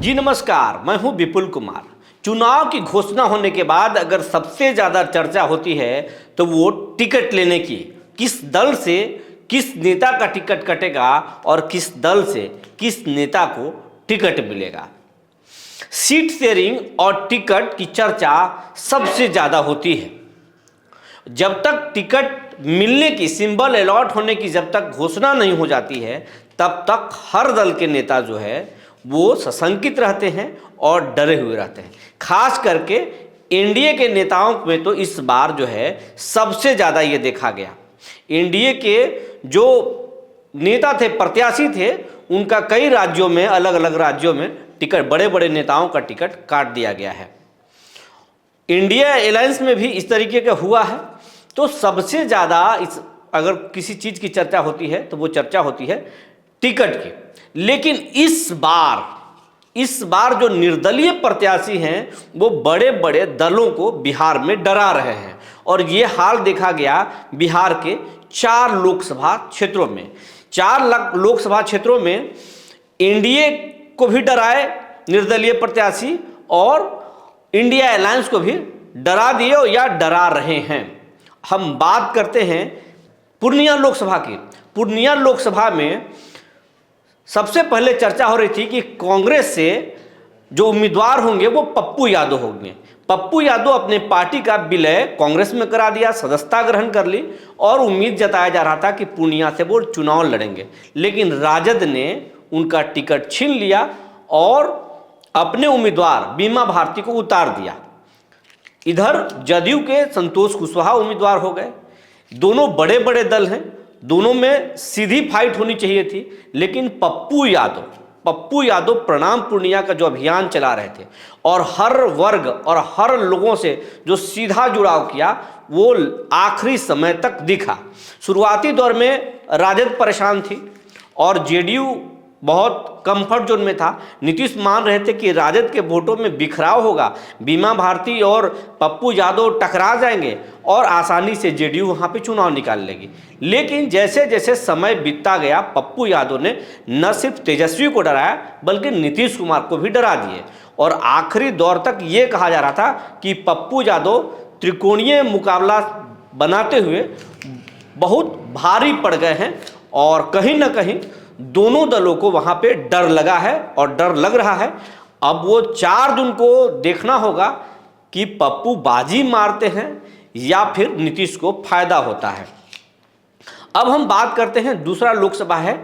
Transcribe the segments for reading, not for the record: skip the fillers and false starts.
जी नमस्कार, मैं हूं विपुल कुमार। चुनाव की घोषणा होने के बाद अगर सबसे ज़्यादा चर्चा होती है तो वो टिकट लेने की, किस दल से किस नेता का टिकट कटेगा और किस दल से किस नेता को टिकट मिलेगा। सीट शेयरिंग और टिकट की चर्चा सबसे ज़्यादा होती है। जब तक टिकट मिलने की, सिंबल अलॉट होने की जब तक घोषणा नहीं हो जाती है, तब तक हर दल के नेता जो है वो सशंकित रहते हैं और डरे हुए रहते हैं। खास करके एनडीए के नेताओं में तो इस बार जो है सबसे ज़्यादा ये देखा गया। एनडीए के जो नेता थे, प्रत्याशी थे, उनका कई राज्यों में, अलग अलग राज्यों में टिकट, बड़े बड़े नेताओं का टिकट काट दिया गया है। इंडिया अलायंस में भी इस तरीके का हुआ है। तो सबसे ज़्यादा अगर किसी चीज़ की चर्चा होती है तो वो चर्चा होती है टिकट की। लेकिन इस बार जो निर्दलीय प्रत्याशी हैं वो बड़े बड़े दलों को बिहार में डरा रहे हैं। और ये हाल देखा गया बिहार के 4 लोकसभा क्षेत्रों में। 4 लोकसभा क्षेत्रों में एनडीए को भी डराए निर्दलीय प्रत्याशी और इंडिया अलायंस को भी डरा दिए या डरा रहे हैं। हम बात करते हैं पूर्णिया लोकसभा की। पूर्णिया लोकसभा में सबसे पहले चर्चा हो रही थी कि कांग्रेस से जो उम्मीदवार होंगे वो पप्पू यादव होंगे। पप्पू यादव अपने पार्टी का विलय कांग्रेस में करा दिया, सदस्यता ग्रहण कर ली और उम्मीद जताया जा रहा था कि पूर्णिया से वो चुनाव लड़ेंगे। लेकिन राजद ने उनका टिकट छीन लिया और अपने उम्मीदवार बीमा भारती को उतार दिया। इधर जदयू के संतोष कुशवाहा उम्मीदवार हो गए। दोनों बड़े बड़े दल हैं, दोनों में सीधी फाइट होनी चाहिए थी। लेकिन पप्पू यादव प्रणाम पूर्णिया का जो अभियान चला रहे थे और हर वर्ग और हर लोगों से जो सीधा जुड़ाव किया वो आखिरी समय तक दिखा। शुरुआती दौर में राजद परेशान थी और जेडीयू बहुत कंफर्ट जोन में था। नीतीश मान रहे थे कि राजद के वोटों में बिखराव होगा, बीमा भारती और पप्पू यादव टकरा जाएंगे और आसानी से जेडीयू वहाँ पे चुनाव निकाल लेगी। लेकिन जैसे जैसे समय बीतता गया, पप्पू यादव ने न सिर्फ तेजस्वी को डराया बल्कि नीतीश कुमार को भी डरा दिए। और आखिरी दौर तक ये कहा जा रहा था कि पप्पू यादव त्रिकोणीय मुकाबला बनाते हुए बहुत भारी पड़ गए हैं और कहीं ना कहीं दोनों दलों को वहां पे डर लगा है और डर लग रहा है। अब वो 4 जून को देखना होगा कि पप्पू बाजी मारते हैं या फिर नीतीश को फायदा होता है। अब हम बात करते हैं, दूसरा लोकसभा है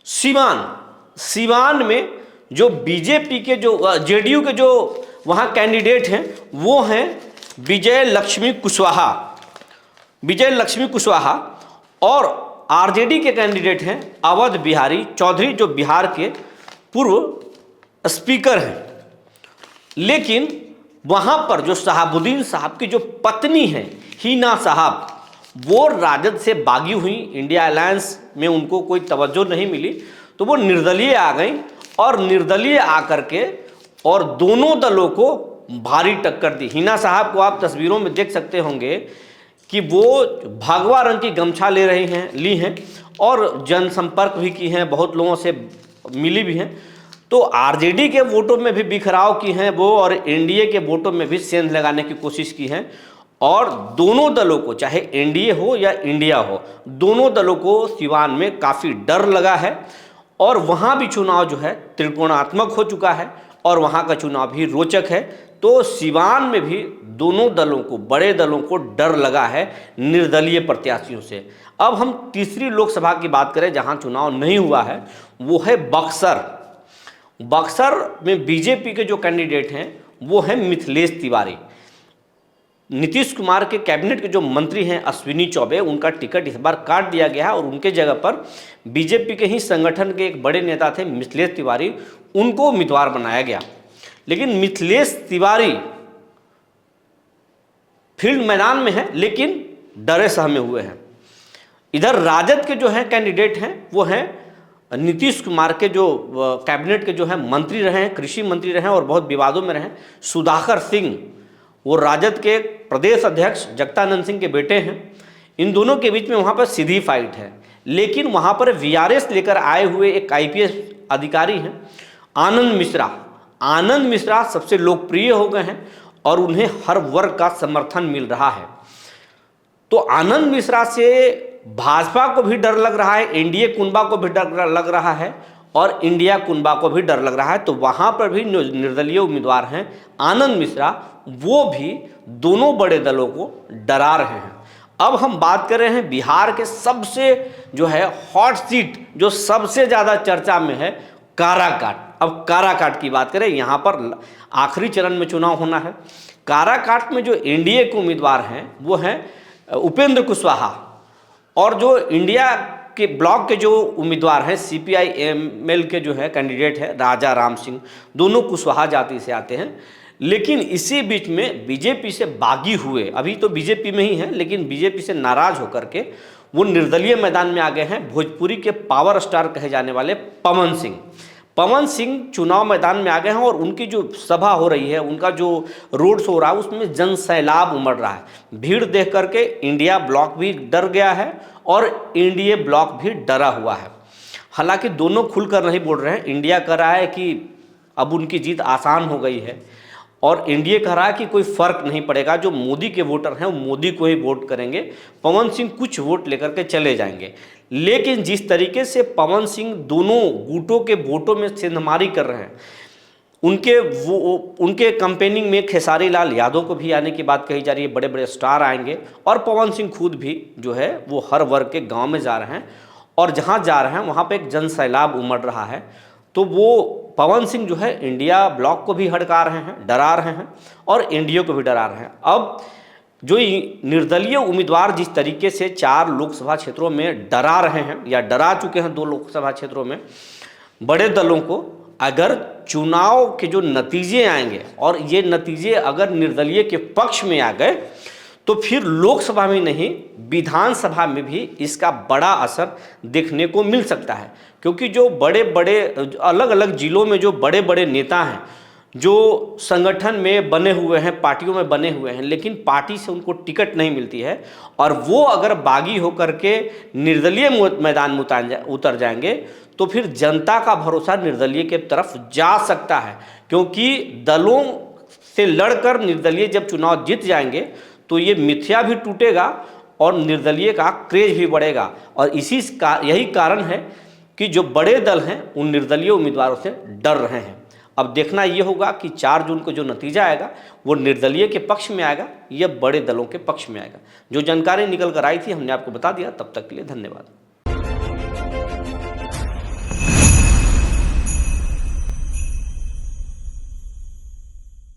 सीवान में जो बीजेपी के जो जेडीयू के जो वहां कैंडिडेट हैं वो हैं विजय लक्ष्मी कुशवाहा और आरजेडी के कैंडिडेट हैं अवध बिहारी चौधरी जो बिहार के पूर्व स्पीकर हैं। लेकिन वहाँ पर जो शहाबुद्दीन साहब की जो पत्नी हैं हिना साहब, वो राजद से बागी हुई। इंडिया अलायंस में उनको कोई तवज्जो नहीं मिली तो वो निर्दलीय आ गई और निर्दलीय आकर के और दोनों दलों को भारी टक्कर दी। हिना साहब को आप तस्वीरों में देख सकते होंगे कि वो भगवा रंग की गमछा ली हैं और जनसंपर्क भी की हैं, बहुत लोगों से मिली भी हैं। तो आरजेडी के वोटों में भी बिखराव की हैं वो और एनडीए के वोटों में भी सेंध लगाने की कोशिश की हैं। और दोनों दलों को, चाहे एनडीए हो या इंडिया हो, दोनों दलों को सिवान में काफ़ी डर लगा है और वहाँ भी चुनाव जो है त्रिकोणात्मक हो चुका है और वहाँ का चुनाव भी रोचक है। तो सिवान में भी दोनों दलों को, बड़े दलों को डर लगा है निर्दलीय प्रत्याशियों से। अब हम तीसरी लोकसभा की बात करें जहां चुनाव नहीं हुआ है, वो है बक्सर में बीजेपी के जो कैंडिडेट हैं वो हैं मिथिलेश तिवारी। नीतीश कुमार के कैबिनेट के जो मंत्री हैं अश्विनी चौबे, उनका टिकट इस बार काट दिया गया है और उनके जगह पर बीजेपी के ही संगठन के एक बड़े नेता थे मिथिलेश तिवारी, उनको उम्मीदवार बनाया गया। लेकिन मिथिलेश तिवारी फील्ड मैदान में है लेकिन डरे सहमे हुए हैं। इधर राजद के जो हैं कैंडिडेट हैं वो हैं नीतीश कुमार के जो कैबिनेट के जो हैं मंत्री रहे हैं, कृषि मंत्री रहे हैं और बहुत विवादों में रहे, सुधाकर सिंह। वो राजद के प्रदेश अध्यक्ष जगदानंद सिंह के बेटे हैं। इन दोनों के बीच में वहाँ पर सीधी फाइट है। लेकिन वहाँ पर वीआरएस लेकर आए हुए एक आईपीएस अधिकारी हैं आनंद मिश्रा सबसे लोकप्रिय हो गए हैं और उन्हें हर वर्ग का समर्थन मिल रहा है। तो आनंद मिश्रा से भाजपा को भी डर लग रहा है, एनडीए कुनबा को भी डर लग रहा है और इंडिया कुनबा को भी डर लग रहा है। तो वहाँ पर भी निर्दलीय उम्मीदवार हैं आनंद मिश्रा, वो भी दोनों बड़े दलों को डरा रहे हैं। अब हम बात कर रहे हैं बिहार के सबसे जो है हॉट सीट, जो सबसे ज़्यादा चर्चा में है, काराकाट। अब काराकाट की बात करें, यहाँ पर आखिरी चरण में चुनाव होना है। काराकाट में जो एनडीए के उम्मीदवार हैं वो हैं उपेंद्र कुशवाहा, और जो इंडिया के ब्लॉक के जो उम्मीदवार हैं CPI-ML के जो है कैंडिडेट है राजा राम सिंह, दोनों कुशवाहा जाति से आते हैं। लेकिन इसी बीच में बीजेपी से बागी हुए, अभी तो बीजेपी में ही हैं, लेकिन बीजेपी से नाराज होकर के वो निर्दलीय मैदान में आ गए हैं। भोजपुरी के पावर स्टार कहे जाने वाले पवन सिंह चुनाव मैदान में आ गए हैं और उनकी जो सभा हो रही है, उनका जो रोड शो हो रहा है, उसमें जन सैलाब उमड़ रहा है। भीड़ देख करके इंडिया ब्लॉक भी डर गया है और एनडीए ब्लॉक भी डरा हुआ है। हालांकि दोनों खुलकर नहीं बोल रहे हैं। इंडिया कह रहा है कि अब उनकी जीत आसान हो गई है और एनडीए कह रहा है कि कोई फर्क नहीं पड़ेगा, जो मोदी के वोटर हैं वो मोदी को ही वोट करेंगे, पवन सिंह कुछ वोट लेकर के चले जाएंगे। लेकिन जिस तरीके से पवन सिंह दोनों गुटों के वोटों में सेंधमारी कर रहे हैं, उनके कैंपेनिंग में खेसारी लाल यादव को भी आने की बात कही जा रही है, बड़े बड़े स्टार आएंगे और पवन सिंह खुद भी जो है वो हर वर्ग के गांव में जा रहे हैं और जहां जा रहे हैं वहां पे एक जन सैलाब उमड़ रहा है। तो वो पवन सिंह जो है इंडिया ब्लॉक को भी हड़का रहे हैं, डरा रहे हैं और एनडीए को भी डरा रहे हैं। अब जो निर्दलीय उम्मीदवार जिस तरीके से 4 लोकसभा क्षेत्रों में डरा रहे हैं या डरा चुके हैं 2 लोकसभा क्षेत्रों में बड़े दलों को, अगर चुनाव के जो नतीजे आएंगे और ये नतीजे अगर निर्दलीय के पक्ष में आ गए तो फिर लोकसभा में नहीं विधानसभा में भी इसका बड़ा असर देखने को मिल सकता है। क्योंकि जो बड़े बड़े अलग अलग जिलों में जो बड़े बड़े नेता हैं, जो संगठन में बने हुए हैं, पार्टियों में बने हुए हैं, लेकिन पार्टी से उनको टिकट नहीं मिलती है और वो अगर बागी होकर के निर्दलीय मैदान में उतर जाएंगे तो फिर जनता का भरोसा निर्दलीय के तरफ जा सकता है। क्योंकि दलों से लड़कर निर्दलीय जब चुनाव जीत जाएंगे तो ये मिथ्या भी टूटेगा और निर्दलीय का क्रेज भी बढ़ेगा। और यही कारण है कि जो बड़े दल हैं उन निर्दलीय उम्मीदवारों से डर रहे हैं। अब देखना ये होगा कि 4 जून को जो नतीजा आएगा वो निर्दलीय के पक्ष में आएगा या बड़े दलों के पक्ष में आएगा। जो जानकारी निकल कर आई थी हमने आपको बता दिया। तब तक के लिए धन्यवाद।